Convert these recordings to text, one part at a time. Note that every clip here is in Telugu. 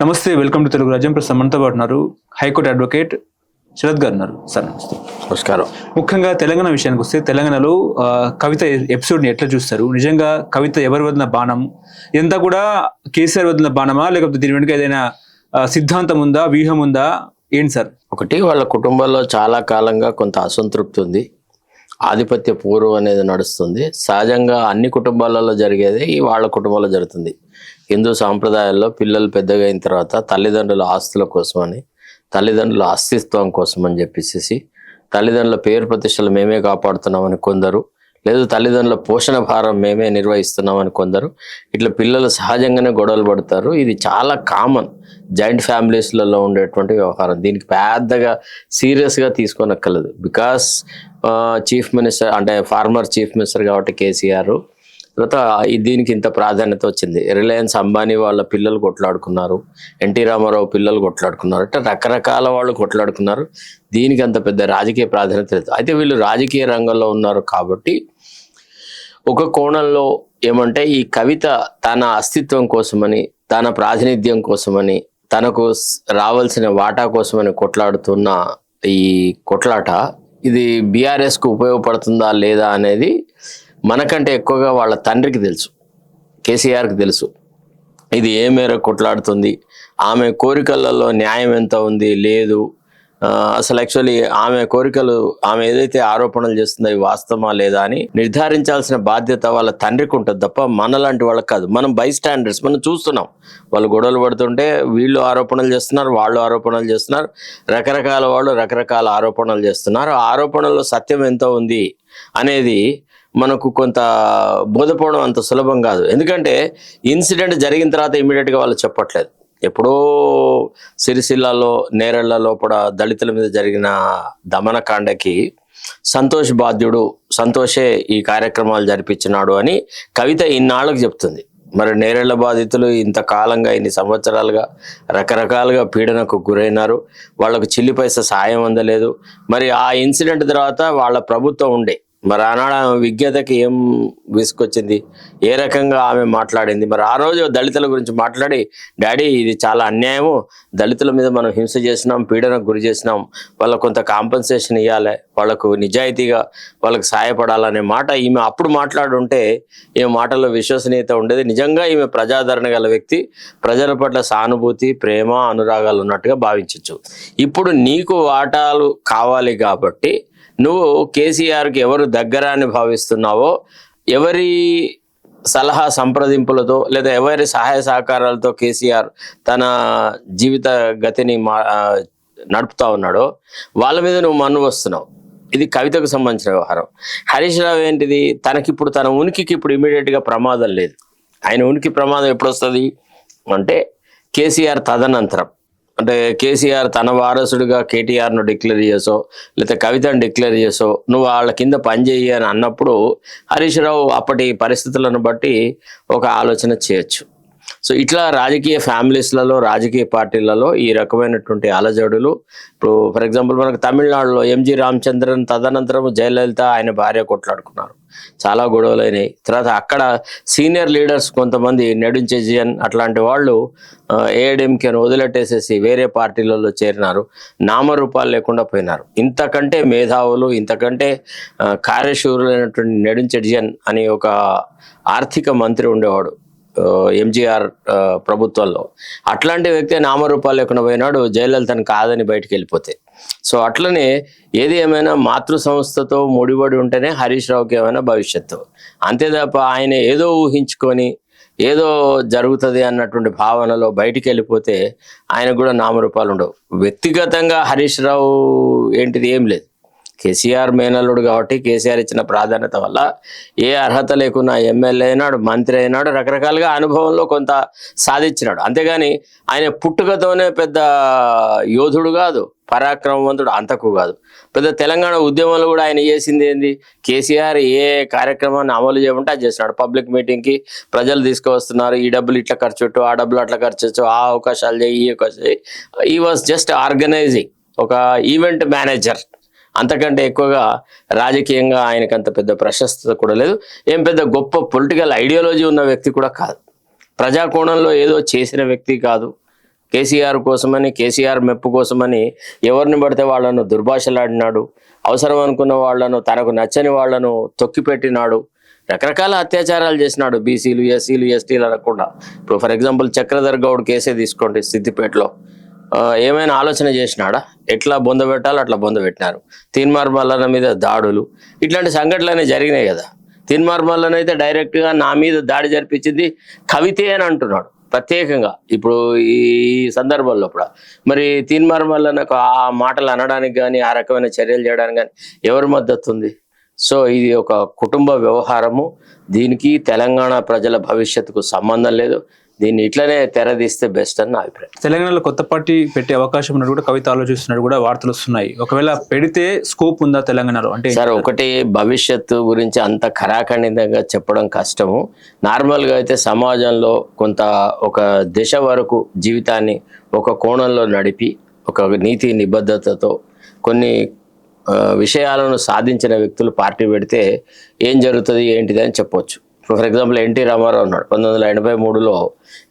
నమస్తే, వెల్కమ్ టు తెలుగు రాజ్యం. ప్రస్తుతం మనతో పాటు ఉన్నారు హైకోర్టు అడ్వకేట్ శరత్ గారు ఉన్నారు. సార్ నమస్తే. నమస్కారం. ముఖ్యంగా తెలంగాణ విషయానికి వస్తే, తెలంగాణలో కవిత ఎపిసోడ్ని ఎట్లా చూస్తారు? నిజంగా కవిత ఎవరు వదిలిన బాణం? ఇదంతా కూడా కేసీఆర్ వదిలిన బాణమా, లేకపోతే దీని వెనుక ఏదైనా సిద్ధాంతం ఉందా, వ్యూహం ఉందా? ఏంటి సార్? ఒకటి, వాళ్ళ కుటుంబంలో చాలా కాలంగా కొంత అసంతృప్తి ఉంది. ఆధిపత్య పూర్వం అనేది నడుస్తుంది. సహజంగా అన్ని కుటుంబాలలో జరిగేది వాళ్ళ కుటుంబంలో జరుగుతుంది. హిందూ సాంప్రదాయాల్లో పిల్లలు పెద్దగా అయిన తర్వాత తల్లిదండ్రుల ఆస్తుల కోసమని, తల్లిదండ్రుల అస్తిత్వం కోసం అని చెప్పేసి, తల్లిదండ్రుల పేరు ప్రతిష్టలు మేమే కాపాడుతున్నామని కొందరు, లేదు తల్లిదండ్రుల పోషణ భారం మేమే నిర్వహిస్తున్నామని కొందరు, ఇట్లా పిల్లలు సహజంగానే గొడవలు పడతారు. ఇది చాలా కామన్ జాయింట్ ఫ్యామిలీస్లలో ఉండేటువంటి వ్యవహారం. దీనికి పెద్దగా సీరియస్గా తీసుకోనక్కర్లేదు. బికాస్ చీఫ్ మినిస్టర్ అంటే ఫార్మర్ చీఫ్ మినిస్టర్ కాబట్టి కేసీఆర్, తర్వాత దీనికి ఇంత ప్రాధాన్యత వచ్చింది. రిలయన్స్ అంబానీ వాళ్ళ పిల్లలు కొట్లాడుకున్నారు, ఎన్టీ రామారావు పిల్లలు కొట్లాడుకున్నారు, అంటే రకరకాల వాళ్ళు కొట్లాడుకున్నారు. దీనికి అంత పెద్ద రాజకీయ ప్రాధాన్యత లేదు. అయితే వీళ్ళు రాజకీయ రంగంలో ఉన్నారు కాబట్టి ఒక కోణంలో ఏమంటే, ఈ కవిత తన అస్తిత్వం కోసమని, తన ప్రాతినిధ్యం కోసమని, తనకు రావాల్సిన వాటా కోసమని కొట్లాడుతున్న ఈ కొట్లాట ఇది బీఆర్ఎస్కు ఉపయోగపడుతుందా లేదా అనేది మనకంటే ఎక్కువగా వాళ్ళ తండ్రికి తెలుసు, కేసీఆర్కి తెలుసు. ఇది ఏ మేర కొట్లాడుతుంది, ఆమె కోరికలలో న్యాయం ఎంత ఉంది లేదు, అసలు యాక్చువల్లీ ఆమె కోరికలు, ఆమె ఏదైతే ఆరోపణలు చేస్తుందో అవి వాస్తవమా లేదా అని నిర్ధారించాల్సిన బాధ్యత వాళ్ళ తండ్రికి ఉంటుంది తప్ప మనలాంటి వాళ్ళకి కాదు. మనం బై స్టాండర్డ్స్ మనం చూస్తున్నాం. వాళ్ళు గొడవలు పడుతుంటే వీళ్ళు ఆరోపణలు చేస్తున్నారు, వాళ్ళు ఆరోపణలు చేస్తున్నారు, రకరకాల వాళ్ళు రకరకాల ఆరోపణలు చేస్తున్నారు. ఆ ఆరోపణల్లో సత్యం ఎంత ఉంది అనేది మనకు కొంత బోధపడడం అంత సులభం కాదు. ఎందుకంటే ఇన్సిడెంట్ జరిగిన తర్వాత ఇమీడియట్గా వాళ్ళు చెప్పట్లేదు. ఎప్పుడో సిరిసిల్లాలో, నేరెళ్ల లోపల దళితుల మీద జరిగిన దమనకాండకి సంతోష్ బాధ్యుడు, సంతోషే ఈ కార్యక్రమాలు జరిపించినాడు అని కవిత ఇన్నాళ్ళకు చెప్తుంది. మరి నేరెళ్ల బాధితులు ఇంతకాలంగా, ఇన్ని సంవత్సరాలుగా రకరకాలుగా పీడనకు గురైనారు. వాళ్లకు చిల్లి పైసా సాయం అందలేదు. మరి ఆ ఇన్సిడెంట్ తర్వాత వాళ్ళ ప్రభుత్వం ఉండే, మరి ఆనాడు ఆమె విజ్ఞతకి ఏం విసుకొచ్చింది, ఏ రకంగా ఆమె మాట్లాడింది? మరి ఆ రోజు దళితుల గురించి మాట్లాడి, డాడీ ఇది చాలా అన్యాయము, దళితుల మీద మనం హింస చేసినాం, పీడనకు గురి చేసినాం, వాళ్ళకు కొంత కాంపన్సేషన్ ఇవ్వాలి, వాళ్ళకు నిజాయితీగా వాళ్ళకు సహాయపడాలనే మాట ఈమె అప్పుడు మాట్లాడుంటే ఈమె మాటల్లో విశ్వసనీయత ఉండేది. నిజంగా ఈమె ప్రజాదరణ గల వ్యక్తి, ప్రజల పట్ల సానుభూతి, ప్రేమ, అనురాగాలు ఉన్నట్టుగా భావించవచ్చు. ఇప్పుడు నీకు వాటాలు కావాలి కాబట్టి నువ్వు కేసీఆర్కి ఎవరు దగ్గర అని భావిస్తున్నావో, ఎవరి సలహా సంప్రదింపులతో లేదా ఎవరి సహాయ సహకారాలతో కేసీఆర్ తన జీవిత గతిని నడుపుతా ఉన్నాడో వాళ్ళ మీద నువ్వు మన్ను వస్తున్నావు. ఇది కవితకు సంబంధించిన వ్యవహారం. హరీష్ రావు ఏంటిది, తనకిప్పుడు తన ఉనికికి ఇప్పుడు ఇమీడియట్గా ప్రమాదం లేదు. ఆయన ఉనికి ప్రమాదం ఎప్పుడు వస్తుంది అంటే కేసీఆర్ తదనంతరం, అంటే కేసీఆర్ తన వారసుడిగా కేటీఆర్ను డిక్లేర్ చేసో లేకపోతే కవితను డిక్లేర్ చేసో నువ్వు వాళ్ళ కింద పనిచేయి అని అన్నప్పుడు హరీష్ రావు అప్పటి పరిస్థితులను బట్టి ఒక ఆలోచన చేయొచ్చు. సో ఇట్లా రాజకీయ ఫ్యామిలీస్లలో, రాజకీయ పార్టీలలో ఈ రకమైనటువంటి అలజడులు, ఇప్పుడు ఫర్ ఎగ్జాంపుల్ మనకు తమిళనాడులో ఎంజి రామచంద్రన్ తదనంతరం జయలలిత ఆయన భార్య కొట్లాడుకున్నారు, చాలా గొడవలు అయినాయి. తర్వాత అక్కడ సీనియర్ లీడర్స్ కొంతమంది నెడుంచెజియన్ అట్లాంటి వాళ్ళు ఏఐడిఎంకేను వదిలెట్టేసేసి వేరే పార్టీలలో చేరినారు, నామరూపాలు లేకుండా పోయినారు. ఇంతకంటే మేధావులు, ఇంతకంటే కార్యశూరులైనటువంటి నెడుంచెజియన్ అని ఒక ఆర్థిక మంత్రి ఉండేవాడు ఎంజీఆర్ ప్రభుత్వంలో. అట్లాంటి వ్యక్తి నామరూపాలు లేకుండా పోయినాడు, జయలలితను కాదని బయటికి వెళ్ళిపోతే. సో అట్లనే ఏది ఏమైనా మాతృ సంస్థతో ముడిపడి ఉంటేనే హరీష్ రావుకి ఏమైనా భవిష్యత్తు. అంతే తప్ప ఆయన ఏదో ఊహించుకొని ఏదో జరుగుతుంది అన్నటువంటి భావనలో బయటికి వెళ్ళిపోతే ఆయనకు కూడా నామరూపాలు ఉండవు. వ్యక్తిగతంగా హరీష్ రావు ఏంటిది ఏం లేదు. కేసీఆర్ మేనల్లుడు కాబట్టి కేసీఆర్ ఇచ్చిన ప్రాధాన్యత వల్ల ఏ అర్హత లేకున్నా ఎమ్మెల్యే అయినాడు, మంత్రి అయినాడు, రకరకాలుగా అనుభవంలో కొంత సాధించినాడు. అంతేగాని ఆయన పుట్టుకతోనే పెద్ద యోధుడు కాదు, పరాక్రమవంతుడు అంతకు కాదు. పెద్ద తెలంగాణ ఉద్యమంలో కూడా ఆయన చేసింది ఏంది, కేసీఆర్ ఏ కార్యక్రమాన్ని అమలు చేయమంటే అది చేస్తున్నాడు. పబ్లిక్ మీటింగ్కి ప్రజలు తీసుకువస్తున్నారు, ఈ డబ్బులు ఇట్లా ఖర్చు పెట్టు, ఆ డబ్బులు అట్లా ఖర్చు పెట్టు, ఆ అవకాశాలు చేయి, ఈ అవకాశాలు చేయి. ఈ వాజ్ జస్ట్ ఆర్గనైజింగ్, ఒక ఈవెంట్ మేనేజర్. అంతకంటే ఎక్కువగా రాజకీయంగా ఆయనకు అంత పెద్ద ప్రశస్తత కూడా లేదు. ఏం పెద్ద గొప్ప పొలిటికల్ ఐడియాలజీ ఉన్న వ్యక్తి కూడా కాదు. ప్రజాకోణంలో ఏదో చేసిన వ్యక్తి కాదు. కేసీఆర్ కోసమని, కేసీఆర్ మెప్పు కోసమని ఎవరిని పడితే వాళ్ళను దుర్భాషలాడినాడు. అవసరం అనుకున్న వాళ్ళను, తనకు నచ్చని వాళ్ళను తొక్కిపెట్టినాడు. రకరకాల అత్యాచారాలు చేసినాడు. బీసీలు, ఎస్సీలు, ఎస్టీలు అనకుండా. ఇప్పుడు ఫర్ ఎగ్జాంపుల్ చక్రధర్ గౌడ్ కేసే తీసుకోండి, సిద్దిపేటలో ఏమైనా ఆలోచన చేసినాడా? ఎట్లా బొంద పెట్టాలో అట్లా బొంద పెట్టినారు. తీన్మార్ మల్లన్న మీద దాడులు, ఇట్లాంటి సంఘటనలు జరిగినాయి కదా. తీన్మార్ మల్లన్న అయితే డైరెక్ట్గా నా మీద దాడి జరిపించింది కవితే అని అంటున్నాడు ప్రత్యేకంగా ఇప్పుడు ఈ సందర్భంలో. కూడా మరి తీన్మార్ మల్లన్నకు ఆ మాటలు అనడానికి కానీ, ఆ రకమైన చర్యలు చేయడానికి కానీ ఎవరి మద్దతు ఉంది? సో ఇది ఒక కుటుంబ వ్యవహారము. దీనికి తెలంగాణ ప్రజల భవిష్యత్తుకు సంబంధం లేదు. దీన్ని ఇట్లనే తెరదీస్తే బెస్ట్ అని నా అభిప్రాయం. తెలంగాణలో కొత్త పార్టీ పెట్టే అవకాశం ఉన్నట్టు కూడా కవిత ఆలోచిస్తున్నట్టు కూడా వార్తలు వస్తున్నాయి. ఒకవేళ పెడితే స్కోప్ ఉందా తెలంగాణలో అంటే? సార్, ఒకటి భవిష్యత్తు గురించి అంత ఖరాఖండితంగా చెప్పడం కష్టము. నార్మల్గా అయితే సమాజంలో కొంత ఒక దిశ వరకు జీవితాన్ని ఒక కోణంలో నడిపి ఒక నీతి నిబద్ధతతో కొన్ని విషయాలను సాధించిన వ్యక్తులు పార్టీ పెడితే ఏం జరుగుతుంది ఏంటిది అని చెప్పొచ్చు. ఫర్ ఎగ్జాంపుల్ ఎన్టీ రామారావు ఉన్నాడు. 1983లో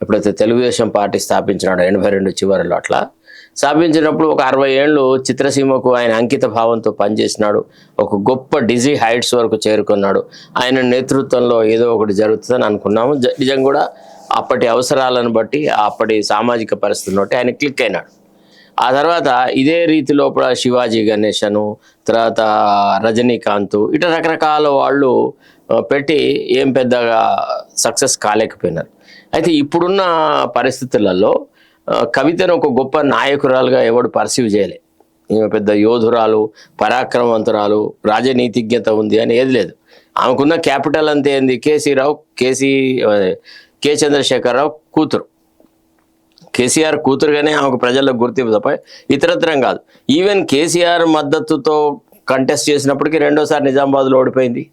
ఎప్పుడైతే తెలుగుదేశం పార్టీ స్థాపించినాడు, 82 చివరిలో అట్లా స్థాపించినప్పుడు ఒక 60 ఏళ్ళు చిత్రసీమకు ఆయన అంకిత భావంతో పనిచేసినాడు. ఒక గొప్ప డిజీ హైట్స్ వరకు చేరుకున్నాడు. ఆయన నేతృత్వంలో ఏదో ఒకటి జరుగుతుందని అనుకున్నాము. నిజం కూడా అప్పటి అవసరాలను బట్టి, అప్పటి సామాజిక పరిస్థితులను బట్టి ఆయన క్లిక్ అయినాడు. ఆ తర్వాత ఇదే రీతిలో శివాజీ గణేశను, తర్వాత రజనీకాంత్, ఇట్లా రకరకాల వాళ్ళు పెట్టి ఏం పెద్దగా సక్సెస్ కాలేకపోయినారు. అయితే ఇప్పుడున్న పరిస్థితులలో కవితను ఒక గొప్ప నాయకురాలుగా ఎవడు పర్సీవ్ చేయలే. ఈమె పెద్ద యోధురాలు, పరాక్రమవంతురాలు, రాజనీతిజ్ఞత ఉంది అని ఏది లేదు. ఆమెకున్న క్యాపిటల్ అంతే ఏంది? కె చంద్రశేఖరరావు కూతురు. కేసీఆర్ కూతురుగానే ఆమెకు ప్రజల్లో గుర్తింపు తప్ప ఇతరత్రం కాదు. ఈవెన్ కేసీఆర్ మద్దతుతో కంటెస్ట్ చేసినప్పటికీ రెండోసారి నిజామాబాద్లో ఓడిపోయింది.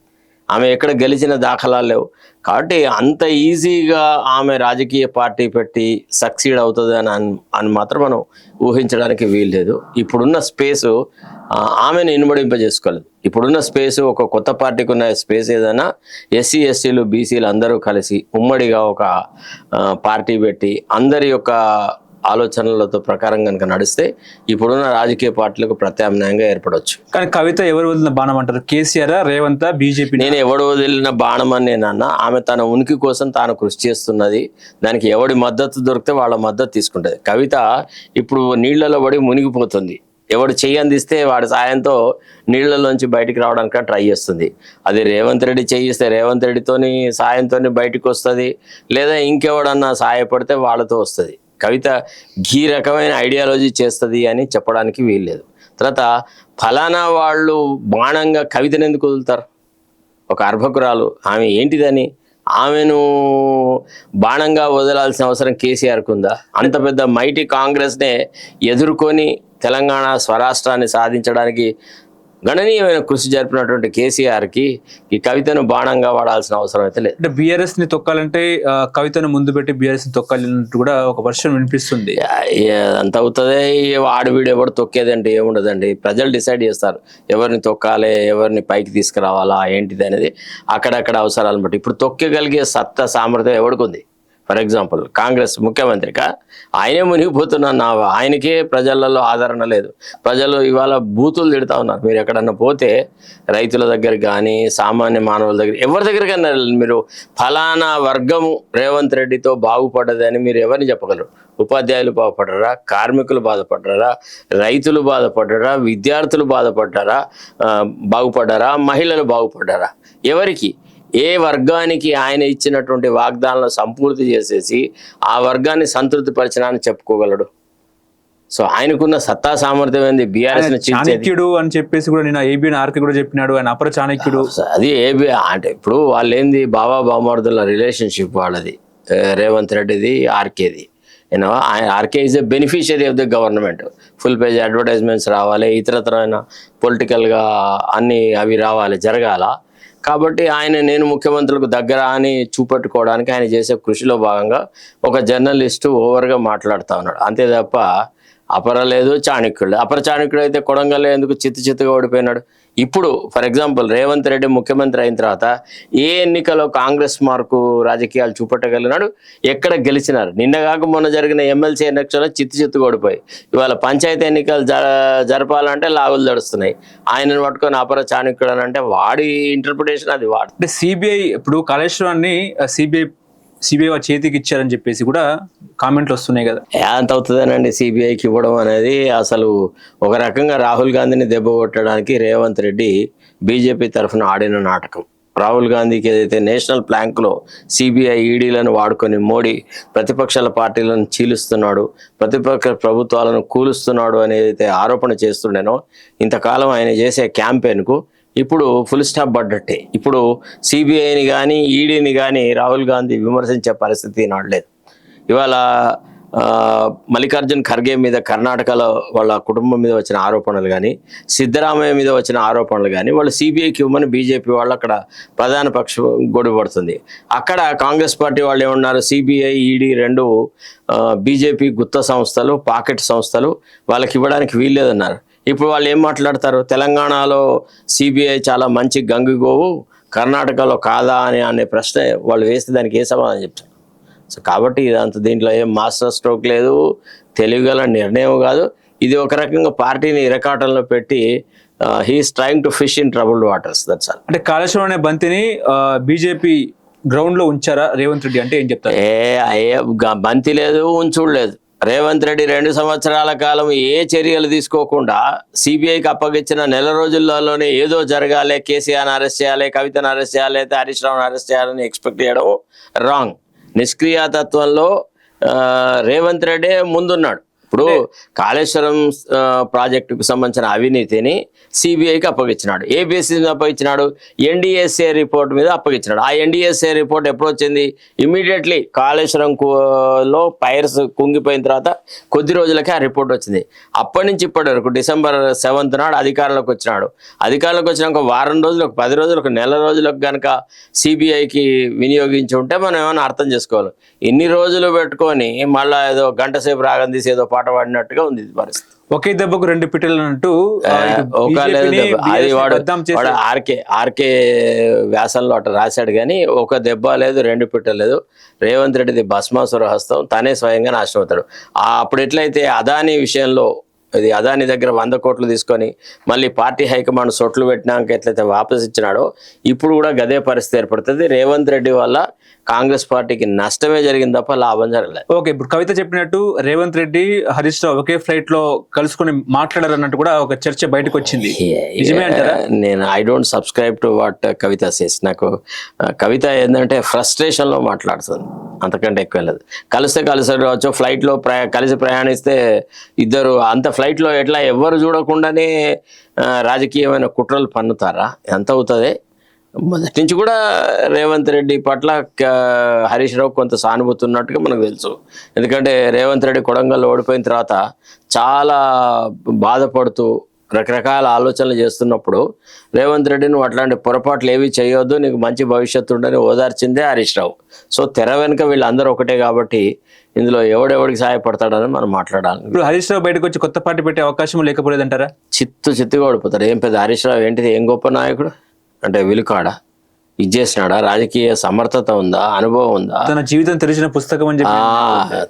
ఆమె ఎక్కడ గెలిచిన దాఖలాలు లేవు. కాబట్టి అంత ఈజీగా ఆమె రాజకీయ పార్టీ పెట్టి సక్సీడ్ అవుతుంది అని మాత్రం మనం ఊహించడానికి వీల్లేదు. ఇప్పుడున్న స్పేసు ఆమెను ఇనుమడింపజేసుకోలేదు. ఇప్పుడున్న స్పేసు ఒక కొత్త పార్టీకి ఉన్న స్పేస్ ఏదైనా ఎస్సీ, ఎస్టీలు, బీసీలు అందరూ కలిసి ఉమ్మడిగా ఒక పార్టీ పెట్టి అందరి యొక్క ఆలోచనలతో ప్రకారం కనుక నడిస్తే ఇప్పుడున్న రాజకీయ పార్టీలకు ప్రత్యామ్నాయంగా ఏర్పడవచ్చు. కానీ కవిత ఎవరు వదిలిన బాణం అంటారు? కేసీఆర్, రేవంత్, బీజేపీ? నేను ఎవడు వదిలిన బాణం అని నేనన్నా. ఆమె తన ఉనికి కోసం తాను కృషి చేస్తున్నది. దానికి ఎవడి మద్దతు దొరికితే వాళ్ళ మద్దతు తీసుకుంటుంది. కవిత ఇప్పుడు నీళ్లలో పడి మునిగిపోతుంది. ఎవడు చెయ్యి అందిస్తే వాడి సాయంతో నీళ్లలోంచి బయటికి రావడానికి ట్రై చేస్తుంది. అది రేవంత్ రెడ్డి చేయిస్తే రేవంత్ రెడ్డితోని సాయంతో బయటకు వస్తుంది, లేదా ఇంకెవడన్నా సహాయపడితే వాళ్ళతో వస్తుంది. కవిత ఈ రకమైన ఐడియాలజీ చేస్తుంది అని చెప్పడానికి వీల్లేదు. తర్వాత ఫలానా వాళ్ళు బాణంగా కవితను ఎందుకు వదులుతారు? ఒక అర్భకురాలు ఆమె ఏంటిదని ఆమెను బాణంగా వదలాల్సిన అవసరం కేసీఆర్కు ఉందా? అంత పెద్ద మైటీ కాంగ్రెస్నే ఎదుర్కొని తెలంగాణ స్వరాష్ట్రాన్ని సాధించడానికి గణనీయమైన కృషి జరిపినటువంటి కేసీఆర్కి ఈ కవితను బాణంగా వాడాల్సిన అవసరం అయితే లేదు. అంటే బీఆర్ఎస్ ని తొక్కాలంటే కవితను ముందు పెట్టి బీఆర్ఎస్ ని తొక్కాలన్నట్టు కూడా ఒక వర్షన్ వినిపిస్తుంది. అంత అవుతుంది. వీడు ఎవరు తొక్కేదంటే ఏముండదండి. ప్రజలు డిసైడ్ చేస్తారు ఎవరిని తొక్కాలి, ఎవరిని పైకి తీసుకురావాలా ఏంటిది అనేది అక్కడక్కడ అవసరాలను బట్టి. ఇప్పుడు తొక్కగలిగే సత్తా సామర్థ్యం ఎవరికి ఉంది? ఫర్ ఎగ్జాంపుల్ కాంగ్రెస్ ముఖ్యమంత్రిగా ఆయనే మునిగిపోతున్నా, ఆయనకే ప్రజలలో ఆదరణ లేదు. ప్రజలు ఇవాళ బూతులు తిడతా ఉన్నారు. మీరు ఎక్కడన్నా పోతే రైతుల దగ్గర కానీ, సామాన్య మానవుల దగ్గర, ఎవరి దగ్గరకన్నా మీరు ఫలానా వర్గము రేవంత్ రెడ్డితో బాగుపడ్డదని మీరు ఎవరిని చెప్పగలరు? ఉపాధ్యాయులు బాగుపడ్డారా? కార్మికులు బాధపడ్డారా? రైతులు బాధపడ్డారా? విద్యార్థులు బాగుపడ్డారా? మహిళలు బాగుపడ్డారా? ఎవరికి? ఏ వర్గానికి ఆయన ఇచ్చినటువంటి వాగ్దానాలను సంపూర్తి చేసేసి ఆ వర్గాన్ని సంతృప్తి పరిచనాన్ని చెప్పుకోగలడు? సో ఆయనకున్న సత్తా సామర్థ్యం ఏంది? బీఆర్ఎస్ చాణక్యుడు అని చెప్పేసి కూడా నేను ఏబిఎన్ ఆర్కే కూడా చెప్పినాడు, ఆయన అపర చాణక్యుడు. అది ఏబి అంటే ఇప్పుడు వాళ్ళు ఏంది బాబా బామర్దుల రిలేషన్షిప్ వాళ్ళది, రేవంత్ రెడ్డిది ఆర్కేది. RK is a beneficiary of the government. Full page advertisements రావాలి, ఇతరతరమైన పొలిటికల్గా అన్ని అవి రావాలి, జరగాల. కాబట్టి నేను ముఖ్యమంత్రులకు దగ్గర అని చూపెట్టుకోవడానికి ఆయన చేసే కృషిలో భాగంగా ఒక జర్నలిస్టు ఓవర్గా మాట్లాడుతూ ఉన్నాడు. అంతే తప్ప అపర లేదు, చాణక్యుడు. అపర చాణక్యుడు అయితే కొడంగల్లో ఎందుకు చిత్తుగా ఓడిపోయినాడు? ఇప్పుడు ఫర్ ఎగ్జాంపుల్ రేవంత్ రెడ్డి ముఖ్యమంత్రి అయిన తర్వాత ఏ ఎన్నికలో కాంగ్రెస్ మార్కు రాజకీయాలు చూపెట్టగలిగినాడు, ఎక్కడ గెలిచినారు? నిన్న కాక మొన్న జరిగిన ఎమ్మెల్సీ ఎన్నికల్లో చిత్తు ఓడిపోయి ఇవాళ పంచాయతీ ఎన్నికలు జరపాలంటే లాగులు దడుస్తున్నాయి. ఆయనను పట్టుకొని అపర చాణక్యుడు అని అంటే వాడి ఇంటర్ప్రిటేషన్ అది వాడు. అంటే సిబిఐ ఇప్పుడు కాళేశ్వరాన్ని సిబిఐ వారి చేతికి ఇచ్చారని చెప్పేసి కూడా కామెంట్లు వస్తున్నాయి కదా. ఎంత అవుతుందేనండి సిబిఐకి ఇవ్వడం అనేది? అసలు ఒక రకంగా రాహుల్ గాంధీని దెబ్బ కొట్టడానికి రేవంత్ రెడ్డి బీజేపీ తరఫున ఆడిన నాటకం. రాహుల్ గాంధీకి ఏదైతే నేషనల్ ప్లాంక్లో సిబిఐ ఈడీలను వాడుకొని మోడీ ప్రతిపక్షాల పార్టీలను చీలుస్తున్నాడు, ప్రతిపక్ష ప్రభుత్వాలను కూలుస్తున్నాడు అని ఏదైతే ఆరోపణ చేస్తుండేనో, ఇంతకాలం ఆయన చేసే క్యాంపెయిన్కు ఇప్పుడు ఫుల్ స్టాప్ పడ్డట్టే. ఇప్పుడు సిబిఐని కానీ ఈడీని కానీ రాహుల్ గాంధీ విమర్శించే పరిస్థితి నాడలేదు. ఇవాళ మల్లికార్జున్ ఖర్గే మీద కర్ణాటకలో వాళ్ళ కుటుంబం మీద వచ్చిన ఆరోపణలు కానీ, సిద్ధరామయ్య మీద వచ్చిన ఆరోపణలు కానీ వాళ్ళు సిబిఐకి ఇవ్వమని బీజేపీ వాళ్ళు అక్కడ ప్రధాన పక్షం గొడవపడుతుంది. అక్కడ కాంగ్రెస్ పార్టీ వాళ్ళు ఏమన్నారు, సిబిఐ ఈడీ రెండు బీజేపీ గుత్త సంస్థలు, పాకెట్ సంస్థలు, వాళ్ళకి ఇవ్వడానికి వీల్లేదన్నారు. ఇప్పుడు వాళ్ళు ఏం మాట్లాడతారు, తెలంగాణలో సిబిఐ చాలా మంచి గంగిగోవు, కర్ణాటకలో కాదా అనే ప్రశ్న వాళ్ళు వేస్తే దానికి ఏ సమాధానం చెప్తారు? సో కాబట్టి ఇదంతా దీంట్లో ఏం మాస్టర్ స్ట్రోక్ లేదు, తెలివిగల నిర్ణయం కాదు. ఇది ఒక రకంగా పార్టీని ఇరకాటంలో పెట్టి he's trying to fish in troubled waters, that's all. అంటే కాళేశ్వరం అనే బంతిని బీజేపీ గ్రౌండ్ లో ఉంచారా రేవంత్ రెడ్డి అంటే ఏం చెప్తారు? బంతి లేదు, ఉంచుడు. రేవంత్ రెడ్డి 2 సంవత్సరాల కాలం ఏ చర్యలు తీసుకోకుండా సిబిఐకి అప్పగించిన నెల రోజుల్లోనే ఏదో జరగాలి, కేసీఆర్ని అరెస్ట్ చేయాలి, కవితను అరెస్ట్ చేయాలి, అయితే హరీష్ రావుని అరెస్ట్ చేయాలని ఎక్స్పెక్ట్ చేయడం రాంగ్. నిష్క్రియాతత్వంలో రేవంత్ రెడ్డి ముందున్నాడు. ఇప్పుడు కాళేశ్వరం ప్రాజెక్టుకు సంబంధించిన అవినీతిని సిబిఐకి అప్పగించినాడు. ఏ బేసిస్ మీద అప్పగించినాడు? ఎన్డీఎస్ఏ రిపోర్ట్ మీద అప్పగించినాడు. ఆ ఎన్డీఎస్ఏ రిపోర్ట్ ఎప్పుడు వచ్చింది? ఇమీడియట్లీ కాళేశ్వరంలో పైర్స్ కుంగిపోయిన తర్వాత కొద్ది రోజులకే ఆ రిపోర్ట్ వచ్చింది. అప్పటి నుంచి ఇప్పటి వరకు December 7th నాడు అధికారంలోకి వచ్చినాడు. అధికారంలోకి వచ్చినాక వారం రోజులకు, 10 రోజులకు, నెల రోజులకు కనుక సిబిఐకి వినియోగించి ఉంటే మనం ఏమైనా అర్థం చేసుకోవాలి. ఇన్ని రోజులు పెట్టుకొని మళ్ళీ ఏదో గంట సేపు రాగం తీసి ఏదో పాట పాడినట్టుగా ఉంది పరిస్థితి. ఒకే దెబ్బకు 2 పిట్టలు అన్నట్టు అది వాడు ఆర్కే వ్యాసంలో అట్లా రాశాడు. కానీ ఒక దెబ్బ లేదు, 2 పిట్టలు లేదు. రేవంత్ రెడ్డిది భస్మాసుర హస్తం, తనే స్వయంగా నాశనం అవుతాడు. అప్పుడు ఎట్లయితే అదానీ విషయంలో ఇది అదాని దగ్గర 100 కోట్లు తీసుకొని మళ్ళీ పార్టీ హైకమాండ్ సొట్లు పెట్టినాక ఎట్లయితే వాపస్ ఇచ్చినాడో ఇప్పుడు కూడా గదే పరిస్థితి ఏర్పడుతుంది. రేవంత్ రెడ్డి వల్ల కాంగ్రెస్ పార్టీకి నష్టమే జరిగింది తప్ప లాభం జరగలేదు. ఓకే, ఇప్పుడు కవిత చెప్పినట్టు రేవంత్ రెడ్డి హరీష్ రావు ఒకే ఫ్లైట్ లో కలుసుకుని మాట్లాడారు అన్నట్టు కూడా ఒక చర్చ బయటకు వచ్చింది. నిజమే అంటారా? నేను I don't subscribe to what Kavitha says. నాకు కవిత ఏంటంటే ఫ్రస్ట్రేషన్ లో మాట్లాడుతుంది, అంతకంటే ఎక్కువ లేదు. కలిస్తే కావచ్చు, ఫ్లైట్ లో కలిసి ప్రయాణిస్తే ఇద్దరు అంత ఫ్లైట్ లో ఎట్లా ఎవరు చూడకుండానే రాజకీయమైన కుట్రలు పన్నుతారా? ఎంత అవుతుంది? మొదటి నుంచి కూడా రేవంత్ రెడ్డి పట్ల హరీష్ రావు కొంత సానుభూతి ఉన్నట్టుగా మనకు తెలుసు. ఎందుకంటే రేవంత్ రెడ్డి కొడంగల్లో ఓడిపోయిన తర్వాత చాలా బాధపడుతూ రకరకాల ఆలోచనలు చేస్తున్నప్పుడు రేవంత్ రెడ్డి నువ్వు అట్లాంటి పొరపాట్లు ఏవి చేయొద్దు, నీకు మంచి భవిష్యత్తు ఉండని ఓదార్చిందే హరీష్ రావు. సో తెర వెనుక వీళ్ళందరూ ఒకటే కాబట్టి ఇందులో ఎవడెవడికి సహాయపడతాడని మనం మాట్లాడాలి. ఇప్పుడు హరీష్ రావు బయటకు వచ్చి కొత్త పార్టీ పెట్టే అవకాశం లేకపోలేదంటారా? చిత్తుగా ఓడిపోతారు. ఏం పెద్ద హరీష్ రావు ఏంటిది, ఏం గొప్ప నాయకుడు అంటే విలుకాడ ఇది చేసినాడా? రాజకీయ సమర్థత ఉందా, అనుభవం ఉందా? తన జీవితం తెరిచిన పుస్తకం అని చెప్పి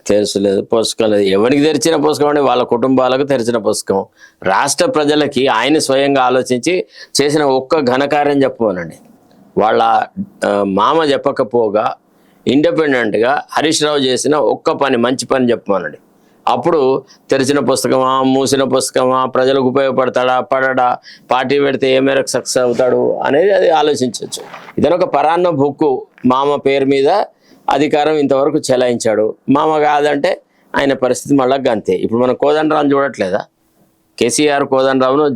తెలుసులేదు, పుస్తకం లేదు. ఎవరికి తెరిచిన పుస్తకం అంటే వాళ్ళ కుటుంబాలకు తెరిచిన పుస్తకం. రాష్ట్ర ప్రజలకి ఆయన స్వయంగా ఆలోచించి చేసిన ఒక్క ఘనకార్యం చెప్పమనండి. వాళ్ళ మామ చెప్పకపోగా ఇండిపెండెంట్గా హరీష్ రావు చేసిన ఒక్క పని, మంచి పని చెప్పమనండి. అప్పుడు తెరిచిన పుస్తకమా, మూసిన పుస్తకమా, ప్రజలకు ఉపయోగపడతాడా, పడడా, పార్టీ పెడితే ఏ మేరకు సక్సెస్ అవుతాడు అనేది అది ఆలోచించవచ్చు. ఇతను ఒక పరాన్న బుక్కు, మామ పేరు మీద అధికారం ఇంతవరకు చెలాయించాడు. మామ కాదంటే ఆయన పరిస్థితి మళ్ళా అంతే. ఇప్పుడు మనం కోదండరావును చూడట్లేదా? కేసీఆర్ కోదండరావును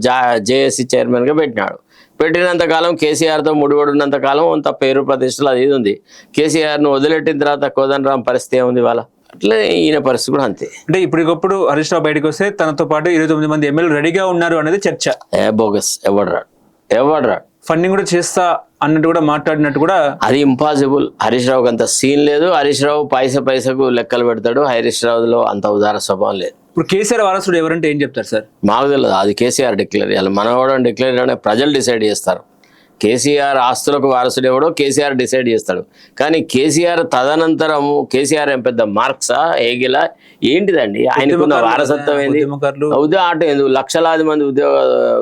జేఏసీ చైర్మన్గా పెట్టినాడు. పెట్టినంతకాలం కేసీఆర్తో ముడిపడి ఉన్నంతకాలం అంత పేరు ప్రతిష్టలు అది ఇది ఉంది. కేసీఆర్ను వదిలెట్టిన తర్వాత కోదండరాం పరిస్థితి ఏముంది వాళ్ళ? అట్లే ఈయన పరిస్థితి కూడా అంతే. అంటే ఇప్పటికప్పుడు హరీష్ రావు బయటకు వస్తే తనతో పాటు 29 మంది ఎమ్మెల్యేలు రెడీగా ఉన్నారు అనేది చర్చ. బోగస్, ఎవడు ఫండింగ్ కూడా చేస్తా అన్నట్టు కూడా మాట్లాడినట్టు కూడా అది ఇంపాసిబుల్. హరీష్ రావుకి అంత సీన్ లేదు. హరీష్ రావు పైసకు లెక్కలు పెడతాడు. హరీష్ రావులో అంత ఉదార స్వభావం లేదు. ఇప్పుడు కేసీఆర్ వారసుడు ఎవరంటే ఏం చెప్తారు సార్? మాకు తెలియదు, అది కేసీఆర్ డిక్లేర్ చేయాలి. మనం కూడా డిక్లేర్ చేయడం ప్రజలు డిసైడ్ చేస్తారు. కేసీఆర్ ఆస్తులకు వారసుడు ఎవడో కేసీఆర్ డిసైడ్ చేస్తాడు. కానీ కేసీఆర్ తదనంతరము కేసీఆర్ ఏం పెద్ద మార్క్సా ఏగిలా ఏంటిదండి? ఆయనకున్న వారసత్వం ఏంది? ఎందుకు లక్షలాది మంది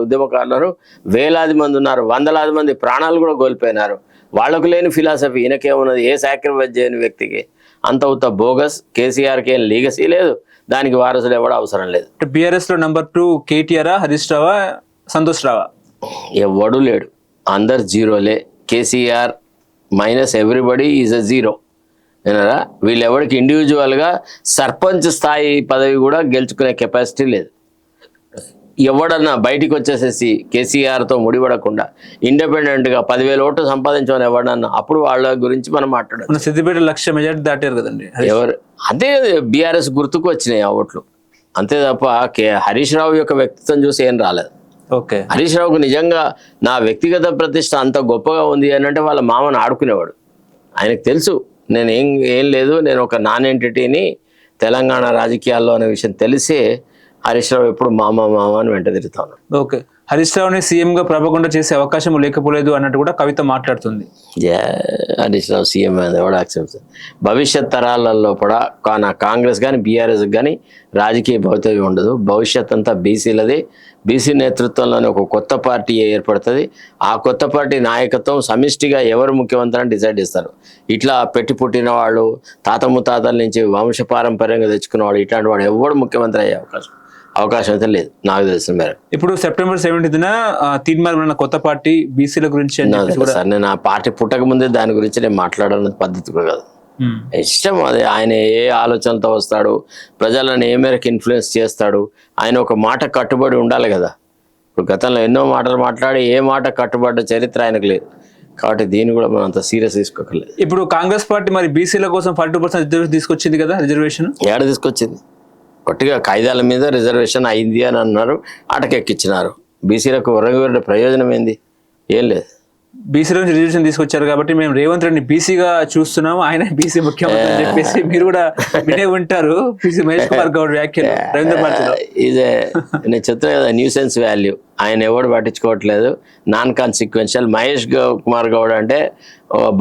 ఉద్యమకారులు, వేలాది మంది ఉన్నారు, వందలాది మంది ప్రాణాలు కూడా కోల్పోయినారు. వాళ్లకు లేని ఫిలాసఫీ ఈయనకేమున్నది? ఏ సాక్రిఫైస్ చేయని వ్యక్తికి అంత ఉత్త బోగస్. కేసీఆర్కి ఏం లీగసీ లేదు, దానికి వారసుడు ఎవడో అవసరం లేదు. బీఆర్ఎస్ లో నెంబర్ 2 కేటీఆర్, హరీష్ రావా, సంతోష్ రావా? ఎవడు లేడు, అందరు జీరోలే. KCR minus everybody is a zero. ఏనారా? వీళ్ళెవరికి ఇండివిజువల్గా సర్పంచ్ స్థాయి పదవి కూడా గెలుచుకునే కెపాసిటీ లేదు. ఎవడన్నా బయటికి వచ్చేసేసి కేసీఆర్తో ముడిపడకుండా ఇండిపెండెంట్గా 10,000 ఓట్లు సంపాదించమని ఎవడన్నా, అప్పుడు వాళ్ళ గురించి మనం మాట్లాడాలి. సిద్దిపేట 1,00,000 మెజార్టీ దాటారు కదండి ఎవరు? అదే బీఆర్ఎస్ గుర్తుకు వచ్చినాయి ఆ ఓట్లు, అంతే తప్ప హరీష్ రావు యొక్క వ్యక్తిత్వం చూసి ఏం రాలేదు. ఓకే, హరీష్ రావుకు నిజంగా నా వ్యక్తిగత ప్రతిష్ట అంత గొప్పగా ఉంది అని అంటే వాళ్ళ మామను ఆడుకునేవాడు. ఆయనకు తెలుసు నేను ఏం లేదు, నేను ఒక నాన్ ఎంటిటీని తెలంగాణ రాజకీయాల్లో అనే విషయం తెలిసే హరీష్ రావు ఎప్పుడు మామ అని వెంట తిరుగుతాను. ఓకే, హరీష్ రావుని సీఎం గా ప్రభకుండా చేసే అవకాశం లేకపోలేదు అన్నట్టు కూడా కవిత మాట్లాడుతుంది. హరీష్ రావు సీఎం ఎవడు యాక్సెప్ట్? భవిష్యత్ తరాలలో కూడా కాంగ్రెస్ కానీ బీఆర్ఎస్ కానీ రాజకీయ భవితవ్యం ఉండదు. భవిష్యత్ అంతా బీసీలది. బీసీ నేతృత్వంలోనే ఒక కొత్త పార్టీ ఏర్పడుతుంది. ఆ కొత్త పార్టీ నాయకత్వం సమిష్టిగా ఎవరు ముఖ్యమంత్రి అని డిసైడ్ చేస్తారు. ఇట్లా పెట్టి పుట్టిన వాళ్ళు, తాత ముత్తాతల నుంచి వంశపారంపర్యంగా తెచ్చుకున్న వాళ్ళు, ఇట్లాంటి వాడు ఎవరు ముఖ్యమంత్రి అయ్యే అవకాశం అయితే లేదు నాకు తెలిసిన మేరకు. ఇప్పుడు September 17న తీర్మానం కొత్త పార్టీ బీసీల గురించి సార్, నేను ఆ పార్టీ పుట్టక ముందే దాని గురించి నేను మాట్లాడాలన్న పద్ధతి కూడా కాదు. ఇష్టం అదే, ఆయన ఏ ఆలోచనలతో వస్తాడు, ప్రజలను ఏ మేరకు ఇన్ఫ్లుయెన్స్ చేస్తాడు, ఆయన ఒక మాట కట్టుబడి ఉండాలి కదా. ఇప్పుడు గతంలో ఎన్నో మాటలు మాట్లాడి ఏ మాట కట్టుబడ్డ చరిత్ర ఆయనకు లేదు. కాబట్టి దీన్ని కూడా మనం అంత సీరియస్ తీసుకోకలేదు. ఇప్పుడు కాంగ్రెస్ పార్టీ మరి బీసీల కోసం 42% రిజర్వేషన్ తీసుకొచ్చింది కదా. రిజర్వేషన్ ఏడ తీసుకొచ్చింది? కొట్టిగా కాయిదాల మీద రిజర్వేషన్ అయింది అని అన్నారు, అటకెక్కించినారు. బీసీలకు ఒరగొరే ప్రయోజనం ఏంది? ఏం లేదు. బీసీలో రిజర్వేషన్ తీసుకొచ్చారు కాబట్టి మేము రేవంత్ రెడ్డిని బీసీగా చూస్తున్నాము, ఆయన బీసీ ముఖ్యమంత్రి అని చెప్పేసి మీరు కూడా వినే ఉంటారు. బీసీ మహేష్ కుమార్ గౌడ్ వ్యాఖ్యలు రవీంద్ర భారతిలో. ఇదే నేను చెప్తున్నా కదా, న్యూసెన్స్ వాల్యూ. ఆయన ఎవడు పట్టించుకోవట్లేదు, నాన్ కాన్సిక్వెన్షియల్. మహేష్ కుమార్ గౌడ్ అంటే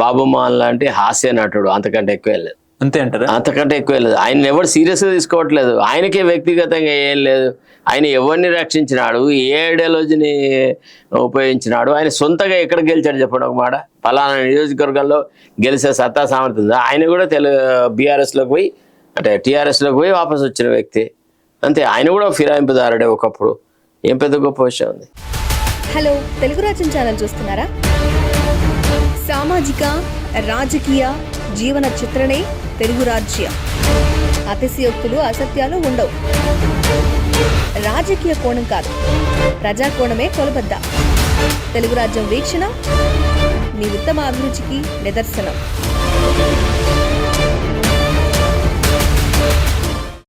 బాబు మోహన్ లాంటి హాస్య నటుడు, అంతకంటే ఎక్కువ లేదు. అంతే అంటారా? అంతకంటే ఎక్కువ లేదు. ఆయన ఎవరు సీరియస్గా తీసుకోవట్లేదు. ఆయనకే వ్యక్తిగతంగా ఏం లేదు. ఆయన ఎవరిని రక్షించినాడు, ఏ ఐడియాలజీని ఉపయోగించినాడు, ఆయన సొంతగా ఎక్కడ గెలిచాడు చెప్పండి ఒక మాట. పలానా నియోజకవర్గంలో గెలిచే సత్తా సామర్థ్యం ఉందా? ఆయన కూడా బీఆర్ఎస్లోకి పోయి అంటే టీఆర్ఎస్లోకి పోయి వాపసు వచ్చిన వ్యక్తి అంతే. ఆయన కూడా ఫిరాయింపుదారుడే ఒకప్పుడు. ఏం పెద్ద గొప్ప విషయం ఉంది. హలో, తెలుగు రాజ్యం ఛానల్ చూస్తున్నారా? సామాజిక రాజకీయ జీవన చిత్రణే తెలుగు రాజ్యం. అతిశయోక్తులు అసత్యాలు ఉండవు. రాజకీయ కోణం కాదు, ప్రజా కోణమే కొలబద్ద. తెలుగు రాజ్యం వీక్షణ మీ ఉత్తమ అభిరుచికి నిదర్శనం.